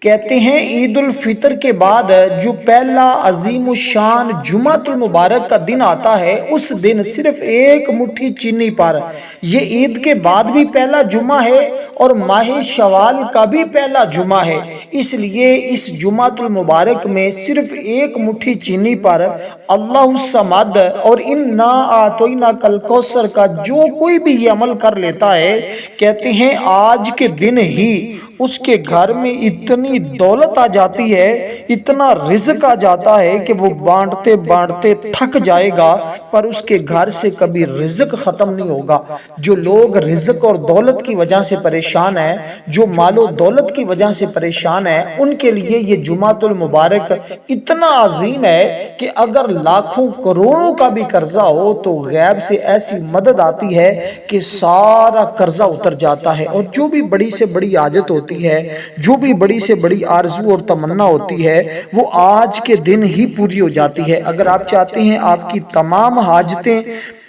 کہتے ہیں عید الفطر کے بعد جو پہلا عظیم الشان جمعۃ المبارک کا دن آتا ہے، اس دن صرف ایک مٹھی چینی پر، یہ عید کے بعد بھی پہلا جمعہ ہے اور ماہ شوال کا بھی پہلا جمعہ ہے، اس لیے اس جمعۃ المبارک میں صرف ایک مٹھی چینی پر اللہ الصمد اور انا اعطیناک الکوثر کا جو کوئی بھی یہ عمل کر لیتا ہے، کہتے ہیں آج کے دن ہی اس کے گھر میں اتنی دولت آ جاتی ہے، اتنا رزق آ جاتا ہے کہ وہ بانٹتے بانٹتے تھک جائے گا، پر اس کے گھر سے کبھی رزق ختم نہیں ہوگا۔ جو لوگ رزق اور دولت کی وجہ سے پریشان ہیں، جو مال و دولت کی وجہ سے پریشان ہیں، ان کے لیے یہ جمعۃ المبارک اتنا عظیم ہے کہ اگر لاکھوں کروڑوں کا بھی قرضہ ہو تو غیب سے ایسی مدد آتی ہے کہ سارا قرضہ اتر جاتا ہے، اور جو بھی بڑی سے بڑی حاجت ہوتی ہے، جو بھی بڑی سے بڑی آرزو اور تمنا ہوتی ہے، وہ آج کے دن ہی پوری ہو جاتی ہے۔ اگر آپ چاہتے ہیں آپ کی تمام حاجتیں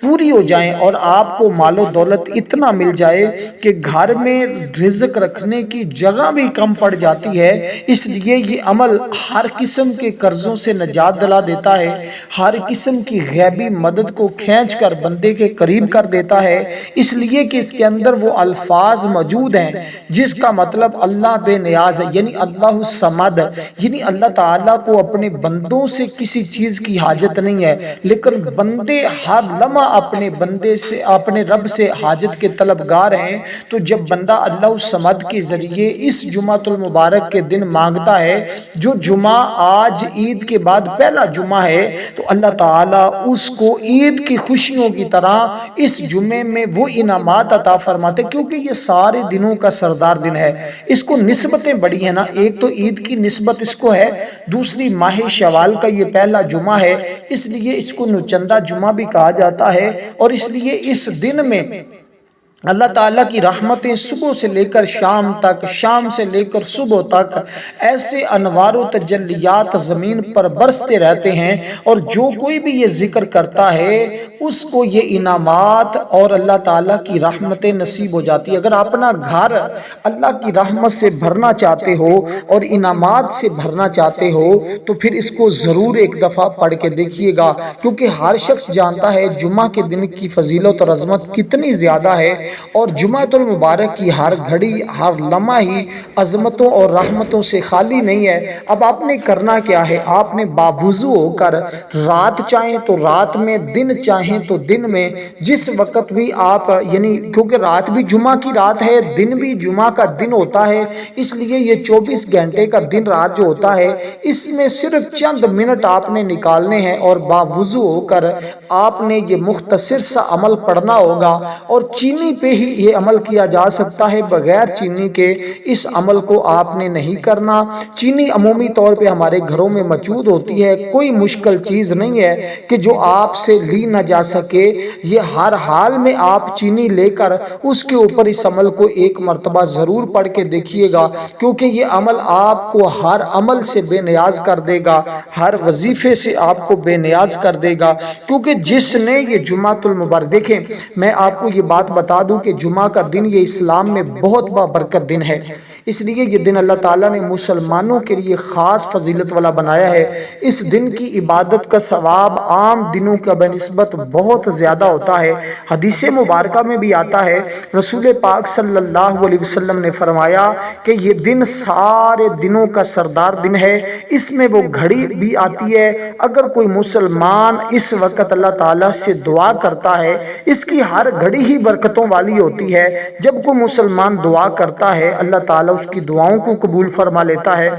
پوری ہو جائیں اور آپ کو مال و دولت اتنا مل جائے کہ گھر میں رزق رکھنے کی جگہ بھی کم پڑ جاتی ہے، اس لیے یہ عمل ہر قسم کے قرضوں سے نجات دلا دیتا ہے، ہر قسم کی غیبی مدد کو کھینچ کر بندے کے قریب کر دیتا ہے، اس لیے کہ اس کے اندر وہ الفاظ موجود ہیں جس کا مطلب اللہ بے نیاز ہے، یعنی اللہ الصمد، یعنی اللہ تعالیٰ کو اپنے بندوں سے کسی چیز کی حاجت نہیں ہے، لیکن بندے ہر لمحہ اپنے بندے سے، اپنے رب سے حاجت کے طلبگار ہیں۔ تو جب بندہ اللہ الصمد کے ذریعے اس جمعۃ المبارک کے دن مانگتا ہے، جو جمعہ آج عید کے بعد پہلا جمعہ ہے، تو اللہ تعالیٰ اس کو عید کی خوشیوں کی طرح اس جمعے میں وہ انعامات عطا فرماتے، کیونکہ یہ سارے دنوں کا سردار دن ہے۔ اس کو نسبتیں بڑی ہیں نا، ایک تو عید کی نسبت اس کو ہے، دوسری ماہ شوال کا یہ پہلا جمعہ ہے، اس لیے اس کو نوچندہ جمعہ بھی کہا جاتا ہے، اور اس لیے اس دن میں اللہ تعالیٰ کی رحمتیں صبح سے لے کر شام تک، شام سے لے کر صبح تک ایسے انوار و تجلیات زمین پر برستے رہتے ہیں، اور جو کوئی بھی یہ ذکر کرتا ہے اس کو یہ انعامات اور اللہ تعالیٰ کی رحمتیں نصیب ہو جاتی ہے۔ اگر اپنا گھر اللہ کی رحمت سے بھرنا چاہتے ہو اور انعامات سے بھرنا چاہتے ہو تو پھر اس کو ضرور ایک دفعہ پڑھ کے دیکھیے گا، کیونکہ ہر شخص جانتا ہے جمعہ کے دن کی فضیلت اور عظمت کتنی زیادہ ہے، اور جمعۃ المبارک کی ہر گھڑی، ہر لمحہ ہی عظمتوں اور رحمتوں سے خالی نہیں ہے۔ اب آپ نے کرنا کیا ہے، آپ نے باوضو ہو کر رات چاہیں تو رات میں، دن چاہیں تو دن میں، جس وقت بھی آپ، یعنی کیونکہ رات بھی جمعہ کی رات ہے، دن بھی جمعہ کا دن ہوتا ہے، اس لیے یہ 24 گھنٹے کا دن رات جو ہوتا ہے، اس میں صرف چند منٹ آپ نے نکالنے ہیں، اور باوضو ہو کر آپ نے یہ مختصر سا عمل پڑھنا ہوگا، اور چینی پہ ہی یہ عمل کیا جا سکتا ہے، بغیر چینی کے اس عمل کو آپ نے نہیں کرنا۔ چینی عمومی طور پہ ہمارے گھروں میں موجود ہوتی ہے، کوئی مشکل چیز نہیں ہے کہ جو آپ سے لی نہ جا سکے، یہ ہر حال میں آپ چینی لے کر اس کے اوپر اس عمل کو ایک مرتبہ ضرور پڑھ کے دیکھیے گا، کیونکہ یہ عمل آپ کو ہر عمل سے بے نیاز کر دے گا، ہر وظیفے سے آپ کو بے نیاز کر دے گا، کیونکہ جس نے یہ جمعۃ المبارک، دیکھیں میں آپ کو یہ بات بتا دوں کہ جمعہ کا دن یہ اسلام میں بہت بابرکت دن ہے، اس لیے یہ دن اللہ تعالیٰ نے مسلمانوں کے لیے خاص فضیلت والا بنایا ہے۔ اس دن کی عبادت کا ثواب عام دنوں کا بنسبت بہت زیادہ ہوتا ہے۔ حدیث مبارکہ میں بھی آتا ہے، رسول پاک صلی اللہ علیہ وسلم نے فرمایا کہ یہ دن سارے دنوں کا سردار دن ہے، اس میں وہ گھڑی بھی آتی ہے، اگر کوئی مسلمان اس وقت اللہ تعالیٰ سے دعا کرتا ہے، اس کی ہر گھڑی ہی برکتوں والی ہوتی ہے۔ جب کوئی مسلمان دعا کرتا ہے اللہ تعالیٰ اس کی دعاؤں کو قبول فرما لیتا ہے۔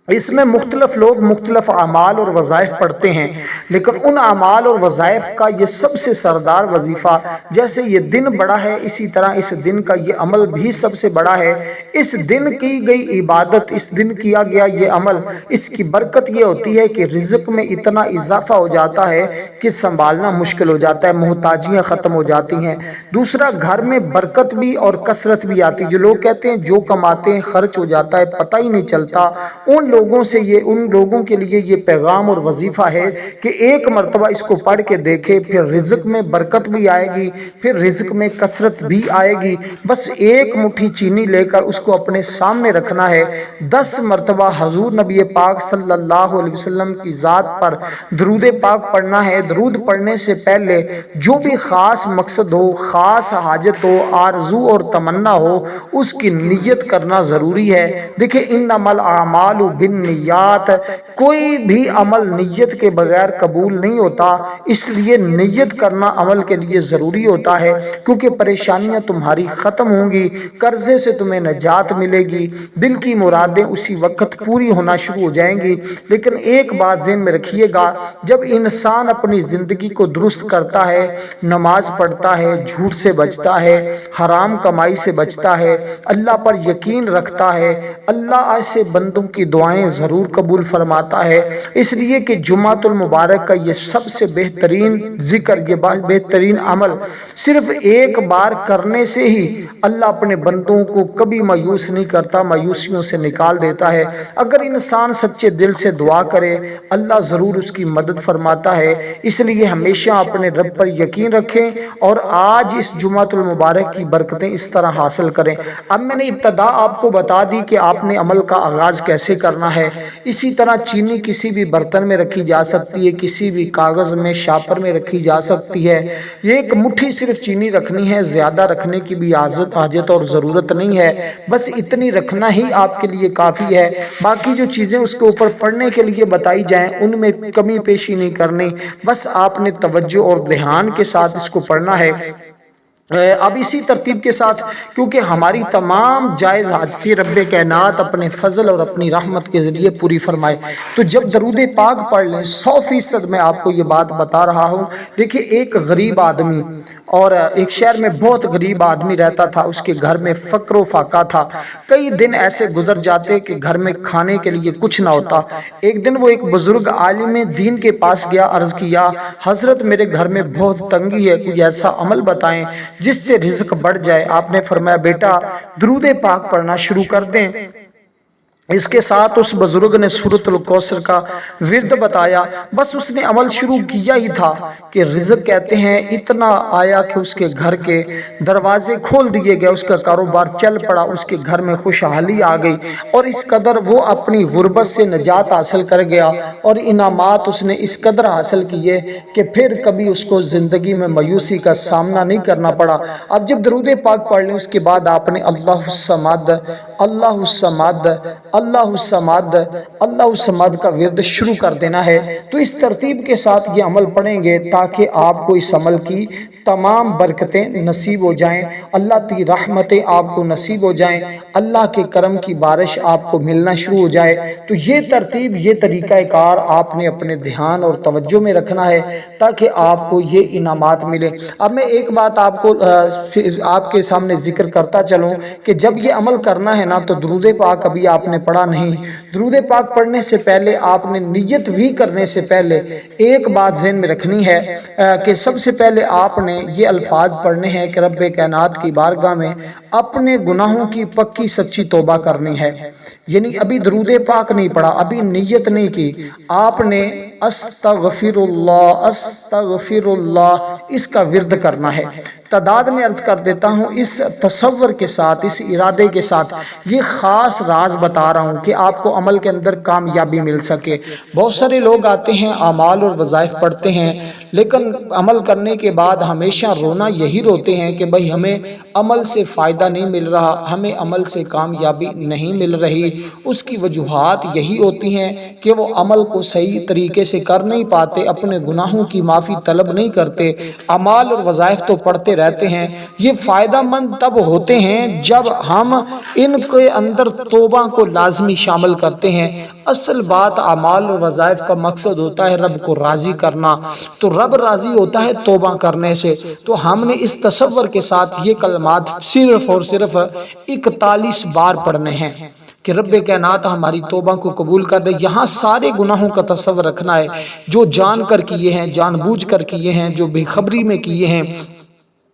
اس میں مختلف لوگ مختلف اعمال اور وظائف پڑھتے ہیں، لیکن ان اعمال اور وظائف کا یہ سب سے سردار وظیفہ، جیسے یہ دن بڑا ہے اسی طرح اس دن کا یہ عمل بھی سب سے بڑا ہے۔ اس دن کی گئی عبادت، اس دن کیا گیا یہ عمل، اس کی برکت یہ ہوتی ہے کہ رزق میں اتنا اضافہ ہو جاتا ہے کہ سنبھالنا مشکل ہو جاتا ہے، محتاجیاں ختم ہو جاتی ہیں۔ دوسرا، گھر میں برکت بھی اور کثرت بھی آتی۔ جو لوگ کہتے ہیں جو کماتے ہیں خرچ ہو جاتا ہے، پتہ ہی نہیں چلتا، ان لوگوں سے ان لوگوں کے لیے یہ پیغام اور وظیفہ ہے کہ ایک مرتبہ اس کو پڑھ کے دیکھے، پھر رزق میں برکت بھی آئے گی، پھر رزق میں کثرت بھی آئے گی۔ بس ایک مٹھی چینی لے کر اس کو اپنے سامنے رکھنا ہے، 10 مرتبہ حضور نبی پاک صلی اللہ علیہ وسلم کی ذات پر درود پاک پڑھنا ہے۔ درود پڑھنے سے پہلے جو بھی خاص مقصد ہو، خاص حاجت ہو، آرزو اور تمنا ہو، اس کی نیت کرنا ضروری ہے۔ دیکھیں انما الاعمال بالنیات، کوئی بھی عمل نیت کے بغیر قبول نہیں ہوتا، اس لیے نیت کرنا عمل کے لیے ضروری ہوتا ہے، کیونکہ پریشانیاں تمہاری ختم ہوں گی، قرضے سے تمہیں نجات ملے گی، دل کی مرادیں اسی وقت پوری ہونا شروع ہو جائیں گی۔ لیکن ایک بات ذہن میں رکھیے گا، جب انسان اپنی زندگی کو درست کرتا ہے، نماز پڑھتا ہے، جھوٹ سے بچتا ہے، حرام کمائی سے بچتا ہے، اللہ پر یقین رکھتا ہے، اللہ ایسے بندوں کی دعائیں ضرور قبول فرماتا ہے۔ اس لیے کہ جمعۃ المبارک کا یہ سب سے بہترین ذکر، یہ بہترین عمل صرف ایک بار کرنے سے ہی اللہ اپنے بندوں کو کبھی مایوس نہیں کرتا، مایوسیوں سے نکال دیتا ہے۔ اگر انسان سچے دل سے دعا کرے، اللہ ضرور اس کی مدد فرماتا ہے۔ اس لیے ہمیشہ اپنے رب پر یقین رکھیں اور آج اس جمعۃ المبارک کی برکتیں اس طرح حاصل کریں۔ اب میں نے ابتدا آپ کو بتا دی کہ آپ نے عمل کا آغاز کیسے کرنا ہے۔ اسی طرح چینی کسی بھی برتن میں رکھی جا سکتی ہے، کسی بھی کاغذ میں، شاپر میں رکھی جا سکتی ہے۔ یہ ایک مٹھی صرف چینی رکھنی ہے، زیادہ رکھنے کی بھی حاجت اور ضرورت نہیں ہے، بس اتنی رکھنا ہی آپ کے لیے کافی ہے۔ باقی جو چیزیں اس کے اوپر پڑھنے کے لیے بتائی جائیں ان میں کمی پیشی نہیں کرنی، بس آپ نے توجہ اور دھیان کے ساتھ اس کو پڑھنا ہے۔ اب اسی ترتیب کے ساتھ، کیونکہ ہماری تمام جائز حاجتیں رب کائنات اپنے فضل اور اپنی رحمت کے ذریعے پوری فرمائے، تو جب درود پاک پڑھ لیں 100% میں آپ کو یہ بات بتا رہا ہوں۔ دیکھیں ایک غریب آدمی اور ایک شہر میں بہت غریب آدمی رہتا تھا، اس کے گھر میں فقر و فاقہ تھا، کئی دن ایسے گزر جاتے کہ گھر میں کھانے کے لیے کچھ نہ ہوتا۔ ایک دن وہ ایک بزرگ عالم دین کے پاس گیا، عرض کیا حضرت میرے گھر میں بہت تنگی ہے، کوئی ایسا عمل بتائیں جس سے رزق بڑھ جائے۔ آپ نے فرمایا بیٹا درود پاک پڑھنا شروع کر دیں۔ اس کے ساتھ اس بزرگ نے سورۃ الکوثر کا ورد بتایا، بس اس نے عمل شروع کیا ہی تھا کہ رزق کہتے ہیں اتنا آیا کہ اس کے گھر کے دروازے کھول دیے گئے، اس کا کاروبار چل پڑا، اس کے گھر میں خوشحالی آ گئی، اور اس قدر وہ اپنی غربت سے نجات حاصل کر گیا، اور انعامات اس نے اس قدر حاصل کیے کہ پھر کبھی اس کو زندگی میں مایوسی کا سامنا نہیں کرنا پڑا۔ اب جب درود پاک پڑھ لیں اس کے بعد آپ نے اللہ الصمد اللہ الصمد اللہ الصمد اللہ الصمد کا ورد شروع کر دینا ہے۔ تو اس ترتیب کے ساتھ یہ عمل پڑھیں گے تاکہ آپ کو اس عمل کی تمام برکتیں نصیب ہو جائیں، اللہ کی رحمتیں آپ کو نصیب ہو جائیں، اللہ کے کرم کی بارش آپ کو ملنا شروع ہو جائے۔ تو یہ ترتیب، یہ طریقہ کار آپ نے اپنے دھیان اور توجہ میں رکھنا ہے تاکہ آپ کو یہ انعامات ملے۔ اب میں ایک بات آپ کے سامنے ذکر کرتا چلوں کہ جب یہ عمل کرنا ہے نا تو درود پاک ابھی آپ نے پڑھا نہیں۔ درود پاک پڑھنے سے پہلے آپ نے نیت بھی کرنے سے پہلے ایک بات ذہن میں رکھنی ہے کہ سب سے پہلے آپ نے یہ الفاظ پڑھنے ہیں کہ رب کائنات کی بارگاہ میں اپنے گناہوں کی پکی سچی توبہ کرنی ہے۔ یعنی ابھی درود پاک نہیں پڑھا، ابھی نیت نہیں کی، آپ نے استغفر اللہ استغفر اللہ اس کا ورد کرنا ہے۔ تعداد میں عرض کر دیتا ہوں، اس تصور کے ساتھ، اس ارادے کے ساتھ یہ خاص راز بتا رہا ہوں کہ آپ کو عمل کے اندر کامیابی مل سکے۔ بہت سارے لوگ آتے ہیں، اعمال اور وظائف پڑھتے ہیں، لیکن عمل کرنے کے بعد ہمیشہ رونا یہی روتے ہیں کہ بھائی ہمیں عمل سے فائدہ نہیں مل رہا، ہمیں عمل سے کامیابی نہیں مل رہی۔ اس کی وجوہات یہی ہوتی ہیں کہ وہ عمل کو صحیح طریقے سے کر نہیں پاتے، اپنے گناہوں کی معافی طلب نہیں کرتے، اعمال اور وظائف تو پڑھتے رہتے ہیں۔ یہ فائدہ مند تب ہوتے ہیں جب ہم ان کے اندر توبہ کو لازمی شامل کرتے ہیں۔ اصل بات اعمال اور وظائف کا مقصد ہوتا ہے رب کو راضی کرنا، تو رب راضی ہوتا ہے توبہ کرنے سے۔ تو ہم نے اس تصور کے ساتھ یہ کلمات صرف اور صرف 41 بار پڑھنے ہیں کہ رب کائنات ہماری توبہ کو قبول کر دے۔ یہاں سارے گناہوں کا تصور رکھنا ہے، جو جان کر کیے ہیں، جان بوجھ کر کیے ہیں، جو بے خبری میں کیے ہیں،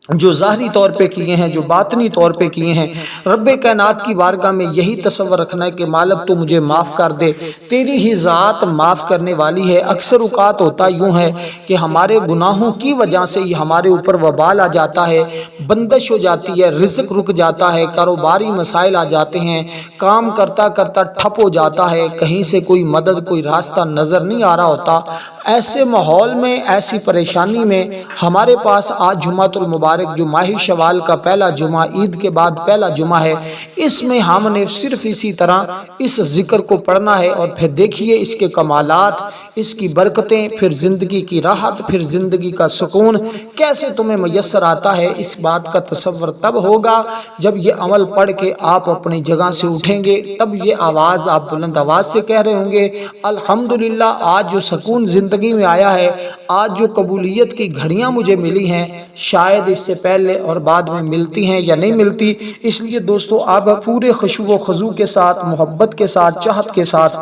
جو ظاہری طور پہ کیے ہیں، جو باطنی طور پہ کیے ہیں، رب کائنات کی بارگاہ میں یہی تصور رکھنا ہے کہ مالک تو مجھے معاف کر دے، تیری ہی ذات معاف کرنے والی ہے۔ اکثر اوقات ہوتا یوں ہے کہ ہمارے گناہوں کی وجہ سے ہی ہمارے اوپر وبال آ جاتا ہے، بندش ہو جاتی ہے، رزق رک جاتا ہے، کاروباری مسائل آ جاتے ہیں، کام کرتا کرتا ٹھپ ہو جاتا ہے، کہیں سے کوئی مدد، کوئی راستہ نظر نہیں آ رہا ہوتا۔ ایسے ماحول میں، ایسی پریشانی میں ہمارے پاس آج جمعۃ المبارک جو ماہ شوال کا پہلا جمعہ، عید کے بعد پہلا جمعہ ہے، اس میں ہم نے صرف اسی طرح اس ذکر کو پڑھنا ہے، اور پھر دیکھیے اس کے کمالات، اس کی برکتیں، پھر زندگی کی راحت، پھر زندگی کا سکون کیسے تمہیں میسر آتا ہے۔ اس بات کا تصور تب ہوگا جب یہ عمل پڑھ کے آپ اپنی جگہ سے اٹھیں گے، تب یہ آواز آپ بلند آواز سے کہہ رہے ہوں گے، الحمدللہ آج جو سکون زندگی میں آیا ہے، آج جو قبولیت کی گھڑیاں مجھے ملی ہیں، شاید اس سے پہلے اور بعد میں ملتی ہیں یا نہیں ملتی۔ اس لیے دوستو آپ پورے خشوع و خضوع کے ساتھ، محبت کے ساتھ، چاہت کے ساتھ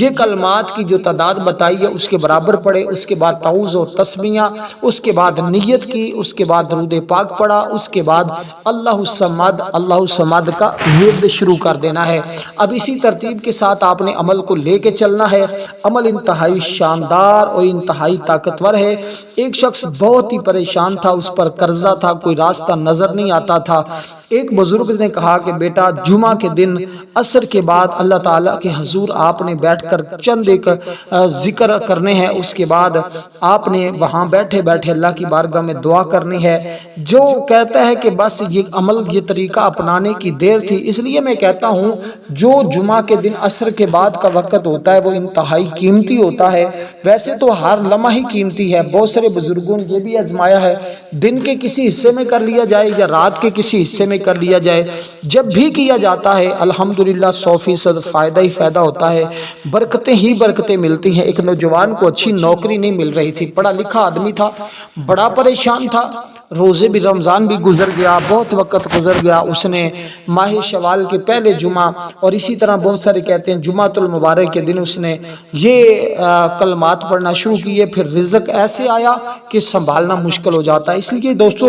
یہ کلمات کی جو تعداد بتائی ہے اس کے برابر پڑھے، اس کے بعد تعوذ و تسمیہ، اس کے بعد نیت کی، اس کے بعد درود پاک پڑھا، اس کے بعد اللہ الصمد، اللہ الصمد کا ورد شروع کر دینا ہے۔ اب اسی ترتیب کے ساتھ آپ نے عمل کو لے کے چلنا ہے۔ عمل انتہائی شاندار اور انتہائی طاقتور ہے۔ ایک شخص بہت ہی پریشان تھا، اس پر قرضہ تھا، کوئی راستہ نظر نہیں آتا تھا۔ ایک بزرگ نے کہا کہ بیٹا جمعہ کے دن عصر کے بعد اللہ تعالیٰ کے حضور آپ نے بیٹھ کر چند ایک ذکر کرنے ہیں، اس کے بعد آپ نے وہاں بیٹھے بیٹھے اللہ کی بارگاہ میں دعا کرنی ہے۔ جو کہتا ہے کہ بس یہ عمل، یہ طریقہ اپنانے کی دیر تھی، اس لیے میں کہتا ہوں جو جمعہ کے دن عصر کے بعد کا وقت ہوتا ہے وہ انتہائی قیمتی ہوتا ہے۔ ویسے تو ہر لمحہ ہی قیمتی ہے، بہت سارے بزرگوں نے یہ بھی آزمایا ہے، دن کے کسی حصے میں کر لیا جائے یا رات کے کسی حصے میں کر لیا جائے، جب بھی کیا جاتا ہے الحمدللہ 100% فائدہ ہی فائدہ ہوتا ہے، برکتیں ہی برکتیں ملتی ہیں۔ ایک نوجوان کو اچھی نوکری نہیں مل رہی تھی، پڑھا لکھا آدمی تھا، بڑا پریشان تھا، روزے بھی، رمضان بھی گزر گیا، بہت وقت گزر گیا، اس نے ماہ شوال کے پہلے جمعہ اور اسی طرح بہت سارے کہتے ہیں جمعۃ المبارک کے دن اس نے یہ کلمات پڑھنا شروع کیے، پھر رزق ایسے آیا کہ سنبھالنا مشکل ہو جاتا ہے۔ اس لیے دوستو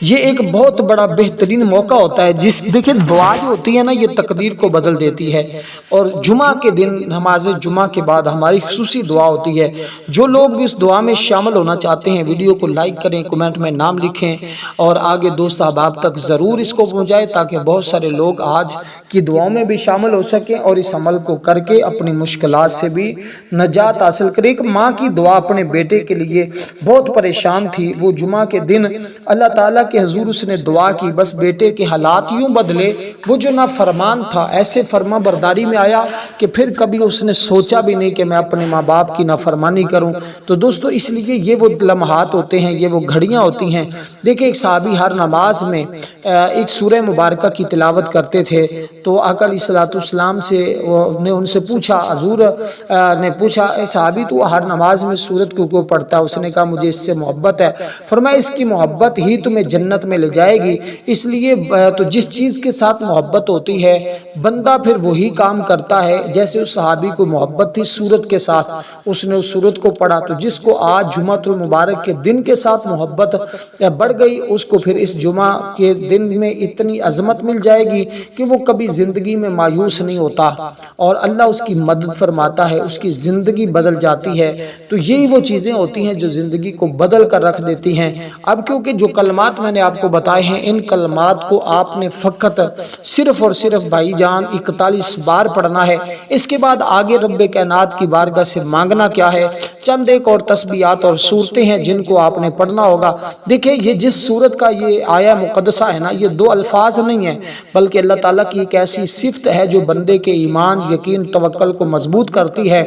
یہ ایک بہت بڑا بہترین موقع ہوتا ہے، جس دیکھیں دعا جو ہوتی ہے نا یہ تقدیر کو بدل دیتی ہے، اور جمعہ کے دن نماز جمعہ کے بعد ہماری خصوصی دعا ہوتی ہے۔ جو لوگ بھی اس دعا میں شامل ہونا چاہتے ہیں ویڈیو کو لائک کریں، کمنٹ میں نام لکھیں اور آگے دوست احباب تک ضرور اس کو پہنچائیں تاکہ بہت سارے لوگ آج کی دعاؤں میں بھی شامل ہو سکیں اور اس عمل کو کر کے اپنی مشکلات سے بھی نجات حاصل کریں۔ ایک ماں کی دعا اپنے بیٹے کے لیے بہت پریشان تھی، وہ جمعہ کے دن اللہ تعالیٰ کے حضور اس نے دعا کی، بس بیٹے کے حالات یوں بدلے، وہ جو نافرمان تھا ایسے فرما برداری میں آیا کہ پھر کبھی اس نے سوچا بھی نہیں کہ میں اپنے ماں باپ کی نافرمانی کروں۔ تو دوستو اس لیے یہ وہ لمحات ہوتے ہیں، یہ وہ گھڑیاں ہوتی ہیں۔ دیکھیں ایک صحابی ہر نماز میں ایک سورہ مبارکہ کی تلاوت کرتے تھے، تو آقا علیہ الصلوۃ والسلام نے ان سے پوچھا، حضور نے پوچھا اے صحابی تو ہر نماز میں سورت کو پڑھتا ہے؟ اس نے کہا مجھے اس سے محبت ہے۔ فرمایا اس کی محبت ہی تمہیں جنت میں لے جائے گی۔ اس لیے تو جس چیز کے ساتھ محبت ہوتی ہے بندہ پھر وہی کام کرتا ہے۔ جیسے اس صحابی کو محبت تھی سورت کے ساتھ، اس نے اس سورت کو پڑھا، تو جس کو آج جمعۃ المبارک کے دن کے ساتھ محبت بڑھ گئی اس کو پھر اس جمعہ کے دن میں اتنی عظمت مل جائے گی کہ وہ کبھی زندگی میں مایوس نہیں ہوتا اور اللہ اس کی مدد فرماتا ہے، اس کی زندگی بدل جاتی ہے۔ تو یہی وہ چیزیں ہوتی ہیں جو زندگی کو بدل کر رکھ دیتی ہیں۔ اب کیونکہ جو کلمات میں نے آپ کو بتائے ہیں ان کلمات کو آپ نے فقط صرف اور صرف بھائی جان 41 بار پڑھنا ہے۔ اس کے بعد آگے رب کائنات کی بارگاہ سے مانگنا کیا ہے؟ چند ایک اور تسبیحات اور صورتیں ہیں جن کو آپ نے پڑھنا ہوگا۔ دیکھیں یہ جس صورت کا یہ آیا مقدسہ ہے نا، یہ دو الفاظ نہیں ہیں بلکہ اللہ تعالیٰ کی ایک ایسی صفت ہے جو بندے کے ایمان، یقین، توکل کو مضبوط کرتی ہے۔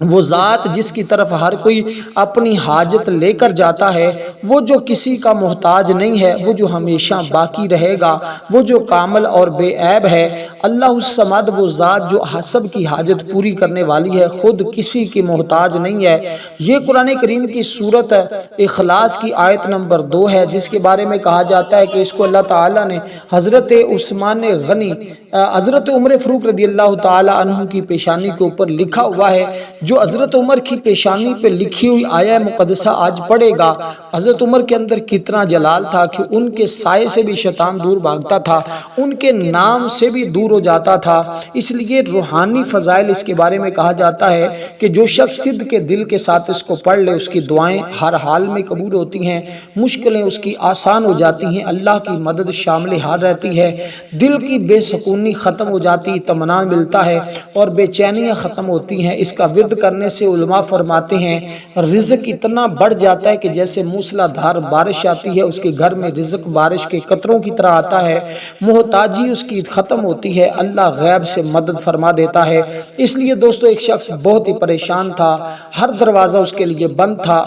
وہ ذات جس کی طرف ہر کوئی اپنی حاجت لے کر جاتا ہے، وہ جو کسی کا محتاج نہیں ہے، وہ جو ہمیشہ باقی رہے گا، وہ جو کامل اور بے عیب ہے۔ اللہ الصمد وہ ذات جو سب کی حاجت پوری کرنے والی ہے، خود کسی کی محتاج نہیں ہے۔ یہ قرآن کریم کی سورت اخلاص کی آیت نمبر 2 ہے، جس کے بارے میں کہا جاتا ہے کہ اس کو اللہ تعالیٰ نے حضرت عثمان غنی حضرت عمر فاروق رضی اللہ تعالیٰ عنہ کی پیشانی کے اوپر لکھا ہوا ہے۔ جو حضرت عمر کی پیشانی پہ لکھی ہوئی آیہ مقدسہ آج پڑھے گا، حضرت عمر کے اندر کتنا جلال تھا کہ ان کے سائے سے بھی شیطان دور بھاگتا تھا، ان کے نام سے بھی دور ہو جاتا تھا۔ اس لیے روحانی فضائل اس کے بارے میں کہا جاتا ہے کہ جو شخص صدق کے دل کے ساتھ اس کو پڑھ لے، اس کی دعائیں ہر حال میں قبول ہوتی ہیں، مشکلیں اس کی آسان ہو جاتی ہیں، اللہ کی مدد شامل حال رہتی ہے، دل کی بے سکونی ختم ہو جاتی، اطمینان ملتا ہے اور بے چینیاں ختم ہوتی ہیں۔ اس کا ورد کرنے سے علماء فرماتے ہیں رزق اتنا بڑھ جاتا ہے کہ جیسے موسلا دھار بارش آتی ہے، اس کے گھر میں رزق بارش کے قطروں کی طرح آتا ہے، محتاجی اس کی ختم ہوتی ہے، اللہ غیب سے مدد فرما دیتا ہے۔ اس لیے دوستو ایک شخص بہت ہی پریشان تھا، ہر دروازہ اس کے لیے بند تھا،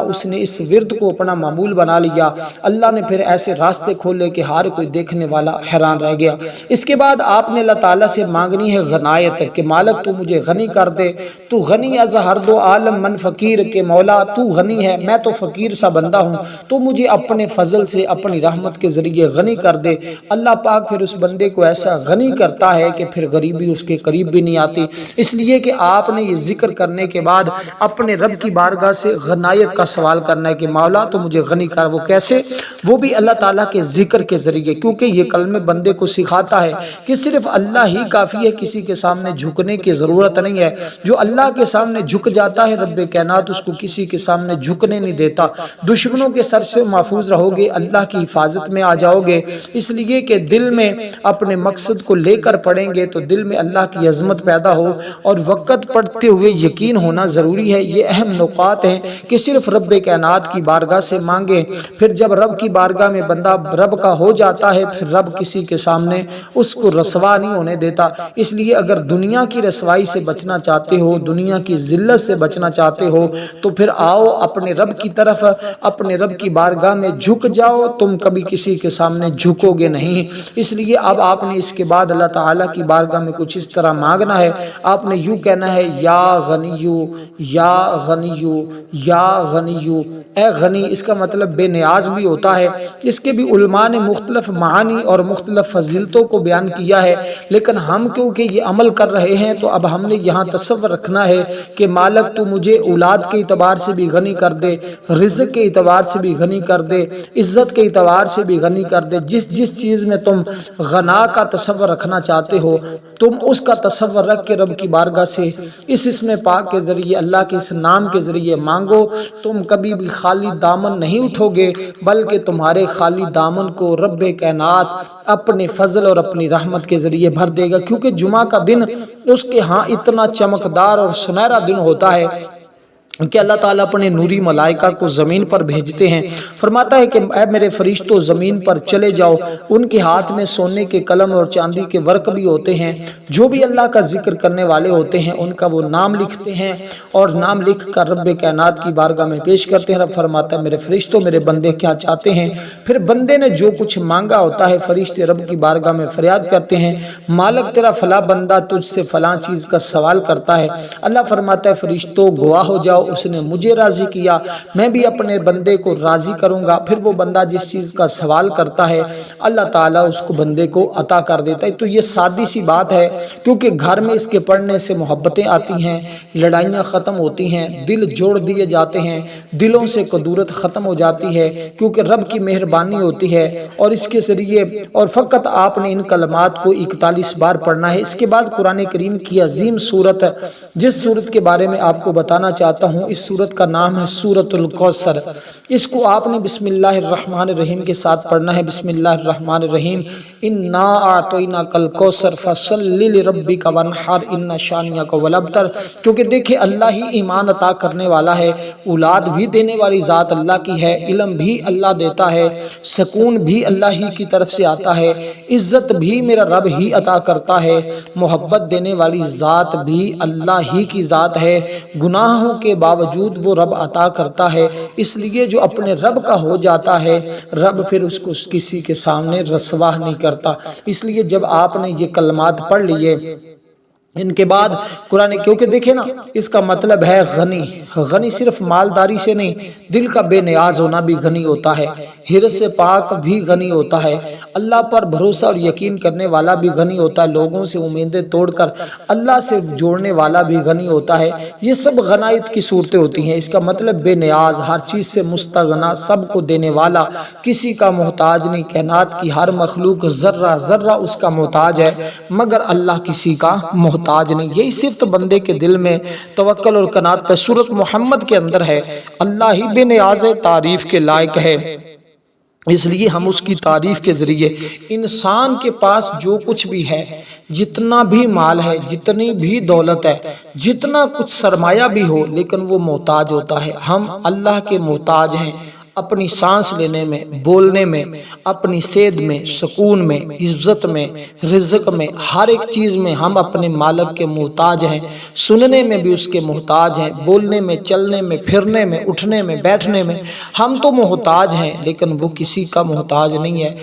اس نے اس ورد کو اپنا معمول بنا لیا۔ اللہ نے پھر ایسے راستے کھولے کہ ہر کوئی دیکھنے والا حیران رہ گیا۔ اس کے بعد آپ نے اللہ تعالیٰ سے مانگنی ہے غنایت کہ مالک تو مجھے غنی کر دے، تو غنی از ہر دو عالم من فقیر، کہ مولا تو غنی ہے، میں تو فقیر سا بندہ ہوں، تو مجھے اپنے فضل سے اپنی رحمت کے ذریعے غنی کر دے۔ اللہ پاک پھر اس بندے کو ایسا غنی کرتا ہے کہ پھر غریبی اس کے قریب بھی نہیں آتی۔ اس لیے کہ آپ نے یہ ذکر کرنے کے بعد اپنے رب کی بارگاہ سے غنایت کا سوال کرنا ہے کہ مولا تو مجھے غنی کر۔ وہ کیسے؟ وہ بھی اللہ تعالیٰ کے ذکر کے ذریعے، کیونکہ یہ کلمہ بندے کو سکھاتا ہے کہ صرف اللہ ہی کافی ہے، کسی کے سامنے جھکنے کی ضرورت نہیں ہے۔ جو اللہ کے سامنے جھک جاتا ہے، رب کائنات اس کو کسی کے سامنے جھکنے نہیں دیتا۔ دشمنوں کے سر سے محفوظ رہو گے، اللہ کی حفاظت میں آ جاؤ گے، اس لیے کہ دل میں اپنے مقصد کو لے کر پڑھیں گے تو دل میں اللہ کی عظمت پیدا ہو، اور وقت پڑھتے ہوئے یقین ہونا ضروری ہے۔ یہ اہم نکات ہیں کہ صرف رب کائنات کی بارگاہ سے مانگیں۔ پھر جب رب کی بارگاہ میں بندہ رب کا ہو جاتا ہے، پھر رب کسی کے سامنے اس کو رسوا نہیں ہونے دیتا۔ اس لیے اگر دنیا کی رسوائی سے بچنا چاہتے ہو، دنیا کی ذلت سے بچنا چاہتے ہو، تو پھر آؤ اپنے رب کی طرف، اپنے رب کی بارگاہ میں جھک جاؤ، تم کبھی کسی کے سامنے جھکو گے نہیں۔ اس لیے اب آپ نے اس کے بعد اللہ تعالیٰ کی بارگاہ میں کچھ اس طرح مانگنا ہے۔ آپ نے یوں کہنا ہے یا غنیو یا غنیو یا غنیو، اے غنی۔ اس کا مطلب بے نیاز بھی ہوتا ہے۔ اس کے بھی علماء نے مختلف معانی اور مختلف فضیلتوں کو بیان کیا ہے، لیکن ہم کیونکہ یہ عمل کر رہے ہیں تو اب ہم نے یہاں تصور رکھنا ہے کہ مالک تو مجھے اولاد کے اعتبار سے بھی غنی کر دے، رزق کے اعتبار سے بھی غنی کر دے، عزت کے اعتبار سے بھی غنی کر دے۔ جس چیز میں تم غنا کا تصور رکھنا چاہتے ہو، تم اس کا تصور رکھ کے رب کی بارگاہ سے اس اسم پاک کے ذریعے، اللہ کے اس نام کے ذریعے مانگو۔ تم کبھی بھی خالی دامن نہیں اٹھو گے، بلکہ تمہارے خالی دامن کو رب کائنات اپنے فضل اور اپنی رحمت کے ذریعے بھر دے گا، کیونکہ جمعہ کا دن اس کے ہاں اتنا چمکدار اور سنہرا دن ہوتا ہے کہ اللہ تعالیٰ اپنے نوری ملائکہ کو زمین پر بھیجتے ہیں۔ فرماتا ہے کہ اے میرے فرشتوں زمین پر چلے جاؤ، ان کے ہاتھ میں سونے کے قلم اور چاندی کے ورق بھی ہوتے ہیں، جو بھی اللہ کا ذکر کرنے والے ہوتے ہیں ان کا وہ نام لکھتے ہیں، اور نام لکھ کر رب کائنات کی بارگاہ میں پیش کرتے ہیں۔ رب فرماتا ہے میرے فرشتوں میرے بندے کیا چاہتے ہیں؟ پھر بندے نے جو کچھ مانگا ہوتا ہے، فرشتے رب کی بارگاہ میں فریاد کرتے ہیں، مالک تیرا فلاں بندہ تجھ سے فلاں چیز کا سوال کرتا ہے۔ اللہ فرماتا ہے فرشتوں گواہ ہو جاؤ، اس نے مجھے راضی کیا، میں بھی اپنے بندے کو راضی کروں گا۔ پھر وہ بندہ جس چیز کا سوال کرتا ہے، اللہ تعالیٰ اس کو بندے کو عطا کر دیتا ہے۔ تو یہ سادی سی بات ہے، کیونکہ گھر میں اس کے پڑھنے سے محبتیں آتی ہیں، لڑائیاں ختم ہوتی ہیں، دل جوڑ دیے جاتے ہیں، دلوں سے کدورت ختم ہو جاتی ہے، کیونکہ رب کی مہربانی ہوتی ہے۔ اور اس کے ذریعے اور فقط آپ نے ان کلمات کو 41 بار پڑھنا ہے۔ اس کے بعد قرآن کریم کی عظیم سورت، جس سورت کے بارے میں آپ کو بتانا چاہتا ہوں، اس سورت کا نام ہے سورۃ الکوثر۔ اس کو آپ نے بسم اللہ الرحمن الرحیم کے ساتھ پڑھنا ہے۔ بسم اللہ الرحمن الرحیم، انا اعطیناک الکوثر فصل لربک وانحر ان شانئک هو الابتر۔ کیونکہ دیکھیں اللہ ہی ایمان عطا کرنے والا ہے، اولاد بھی دینے والی ذات اللہ کی ہے، علم بھی اللہ دیتا ہے، سکون بھی اللہ ہی کی طرف سے آتا ہے، عزت بھی میرا رب ہی عطا کرتا ہے، محبت دینے والی ذات بھی اللہ ہی کی ذات ہے، گناہوں کے باوجود وہ رب عطا کرتا ہے، اس لیے جو اپنے رب کا ہو جاتا ہے رب پھر اس کو کسی کے سامنے رسوا نہیں کرتا۔ اس لیے جب آپ نے یہ کلمات پڑھ لیے ان کے بعد قرآن، کیونکہ دیکھیں نا اس کا مطلب ہے غنی۔ غنی صرف مالداری سے نہیں، دل کا بے نیاز ہونا بھی غنی ہوتا ہے، حرص سے پاک بھی غنی ہوتا ہے، اللہ پر بھروسہ اور یقین کرنے والا بھی غنی ہوتا ہے، لوگوں سے امیدیں توڑ کر اللہ سے جوڑنے والا بھی غنی ہوتا ہے۔ یہ سب غنائیت کی صورتیں ہوتی ہیں۔ اس کا مطلب بے نیاز، ہر چیز سے مستغنا، سب کو دینے والا، کسی کا محتاج نہیں۔ کائنات کی ہر مخلوق ذرہ ذرہ اس کا محتاج ہے، مگر اللہ کسی کا محتاج نہیں۔ یہی صرف بندے کے دل میں توکل اور قناعت پہ سورۃ محمد کے اندر ہے۔ اللہ ہی بے نیاز تعریف کے لائق ہے، اس لیے ہم اس کی تعریف کے ذریعے انسان کے پاس جو کچھ بھی ہے، جتنا بھی مال ہے، جتنی بھی دولت ہے، جتنا کچھ سرمایہ بھی ہو، لیکن وہ محتاج ہوتا ہے۔ ہم اللہ کے محتاج ہیں، اپنی سانس لینے میں، بولنے میں، اپنی صحت میں، سکون میں، عزت میں، رزق میں، ہر ایک چیز میں ہم اپنے مالک کے محتاج ہیں۔ سننے میں بھی اس کے محتاج ہیں، بولنے میں، چلنے میں، پھرنے میں، اٹھنے میں، بیٹھنے میں ہم تو محتاج ہیں، لیکن وہ کسی کا محتاج نہیں ہے۔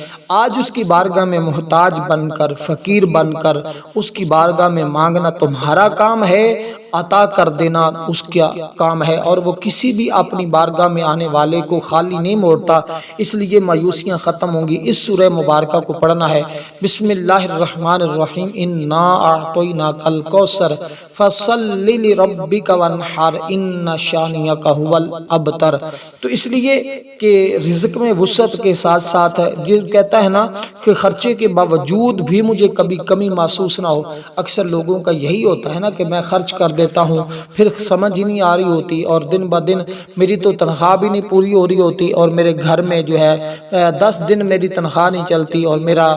آج اس کی بارگاہ میں محتاج بن کر، فقیر بن کر اس کی بارگاہ میں مانگنا تمہارا کام ہے، عطا کر دینا اس کا کام ہے، اور وہ کسی بھی اپنی بارگاہ میں آنے والے کو خالی نہیں موڑتا۔ اس لیے مایوسیاں ختم ہوں گی۔ اس سورہ مبارکہ کو پڑھنا ہے۔ بسم اللہ الرحمن الرحیم، انا اعطیناک الکوثر فصل لربک وانحر ان شانئک ھو الابتر۔ تو اس لیے کہ رزق میں وسعت کے ساتھ ساتھ یہ کہتا ہے نا کہ خرچے کے باوجود بھی مجھے کبھی کمی محسوس نہ ہو۔ اکثر لوگوں کا یہی ہوتا ہے نا کہ میں خرچ کر دیتا ہوں، پھر سمجھ ہی نہیں آ رہی ہوتی، اور دن بہ دن میری تو تنخواہ بھی نہیں پوری ہو رہی ہوتی، اور میرے گھر میں جو ہے 10 دن میری تنخواہ نہیں چلتی، اور میرا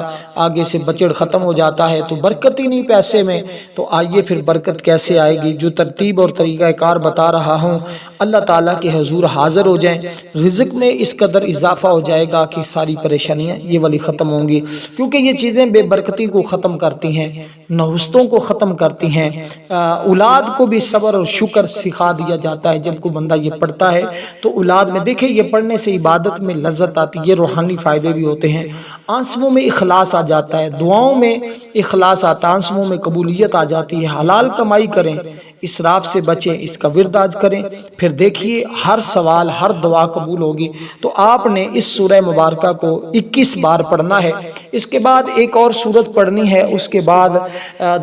آگے سے بجٹ ختم ہو جاتا ہے، تو برکت ہی نہیں پیسے میں۔ تو آئیے پھر برکت کیسے آئے گی؟ جو ترتیب اور طریقہ کار بتا رہا ہوں، اللہ تعالیٰ کے حضور حاضر ہو جائیں، رزق میں اس قدر اضافہ ہو جائے گا کہ ساری پریشانیاں یہ والی ختم ہوں گی، کیونکہ یہ چیزیں بے برکتی کو ختم کرتی ہیں، نحوستوں کو ختم کرتی ہیں۔ اولاد کو بھی صبر اور شکر سکھا دیا جاتا ہے۔ جب کوئی بندہ یہ پڑھتا ہے تو اولاد میں دیکھیں، یہ پڑھنے سے عبادت میں لذت آتی ہے، یہ روحانی فائدے بھی ہوتے ہیں۔ آنسوؤں میں اخلاص آ جاتا ہے، دعاؤں میں اخلاص آتا ہے، آنسوؤں میں قبولیت آ جاتی ہے۔ حلال کمائی کریں، اسراف سے بچیں، اس کا ورد آج کریں، پھر دیکھیے ہر سوال، ہر دعا قبول ہوگی۔ تو آپ نے اس سورہ مبارکہ کو 21 بار پڑھنا ہے۔ اس کے بعد ایک اور سورت پڑھنی ہے، اس کے بعد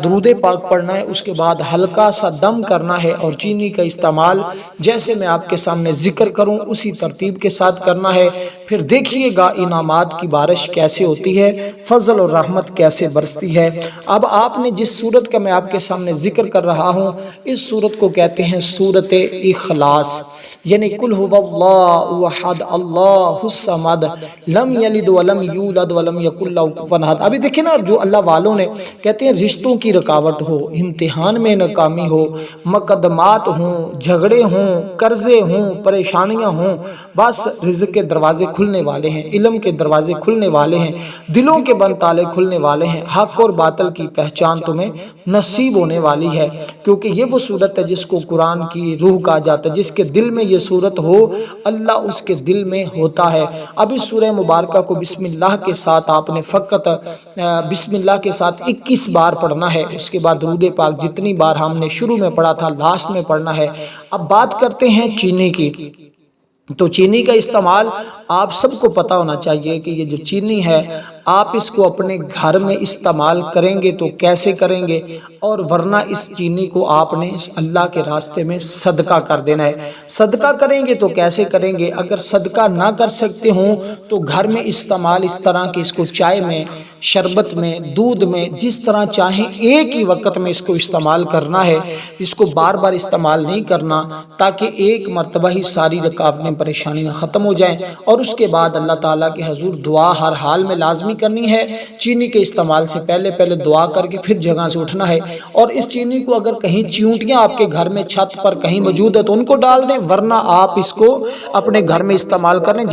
درود پاک پڑھنا ہے، اس کے بعد ہلکا سا دم کرنا ہے، اور چینی کا استعمال جیسے میں آپ کے سامنے ذکر کروں اسی ترتیب کے ساتھ کرنا ہے۔ پھر دیکھیے گا انعامات کی بارش کیسے ہوتی ہے، فضل اور رحمت کیسے برستی ہے۔ اب آپ نے جس سورت کا میں آپ کے سامنے ذکر کر رہا ہوں، اس سورت کو کہتے ہیں سورت اخلاص، یعنی قل هو اللہ احد اللہ الصمد لم یلد ولم یولد ولم یکن لہ کفوا احد۔ ابھی دیکھیں نا، جو اللہ والوں نے کہتے ہیں رشتوں کی رکاوٹ ہو، امتحان میں ناکامی ہو، مقدمات ہوں، جھگڑے ہوں، قرضے ہوں، پریشانیاں ہوں، بس رزق کے دروازے کھلنے والے ہیں، علم کے دروازے کھلنے والے ہیں، دلوں کے بند تالے کھلنے والے ہیں، حق اور باطل کی پہچان تمہیں نصیب ہونے والی ہے۔ کیونکہ یہ وہ صورت ہے جس کو قرآن کی روح کہا جاتا ہے، جس کے دل میں یہ صورت ہو اللہ اس کے دل میں ہوتا ہے۔ اب اس سورہ مبارکہ کو بسم اللہ کے ساتھ آپ نے فقط بسم اللہ کے ساتھ 21 بار پڑھنا ہے۔ اس کے بعد درود پاک جتنی بار ہم نے شروع میں پڑھا تھا لاسٹ میں پڑھنا ہے۔ اب بات کرتے ہیں چینی کی۔ تو چینی کا استعمال آپ سب کو پتہ ہونا چاہیے کہ یہ جو چینی ہے آپ اس کو اپنے گھر میں استعمال کریں گے تو کیسے کریں گے، اور ورنہ اس چینی کو آپ نے اللہ کے راستے میں صدقہ کر دینا ہے۔ صدقہ کریں گے تو کیسے کریں گے؟ اگر صدقہ نہ کر سکتے ہوں تو گھر میں استعمال اس طرح کہ اس کو چائے میں، شربت میں، دودھ میں، جس طرح چاہیں ایک ہی وقت میں اس کو استعمال کرنا ہے، اس کو بار بار استعمال نہیں کرنا، تاکہ ایک مرتبہ ہی ساری رکاوٹیں پریشانیاں ختم ہو جائیں، اور اس کے بعد اللہ تعالیٰ کے حضور دعا ہر حال میں لازمی کرنی ہے۔ چینی کے استعمال سے پہلے دعا کر کے پھر جگہ سے اٹھنا ہے، اور اس چینی کو اگر کہیں چیونٹیاں آپ کے گھر میں چھت پر کہیں موجود ہے تو ان کو ڈال دیں، ورنہ آپ اس کو اپنے گھر میں استعمال کریں۔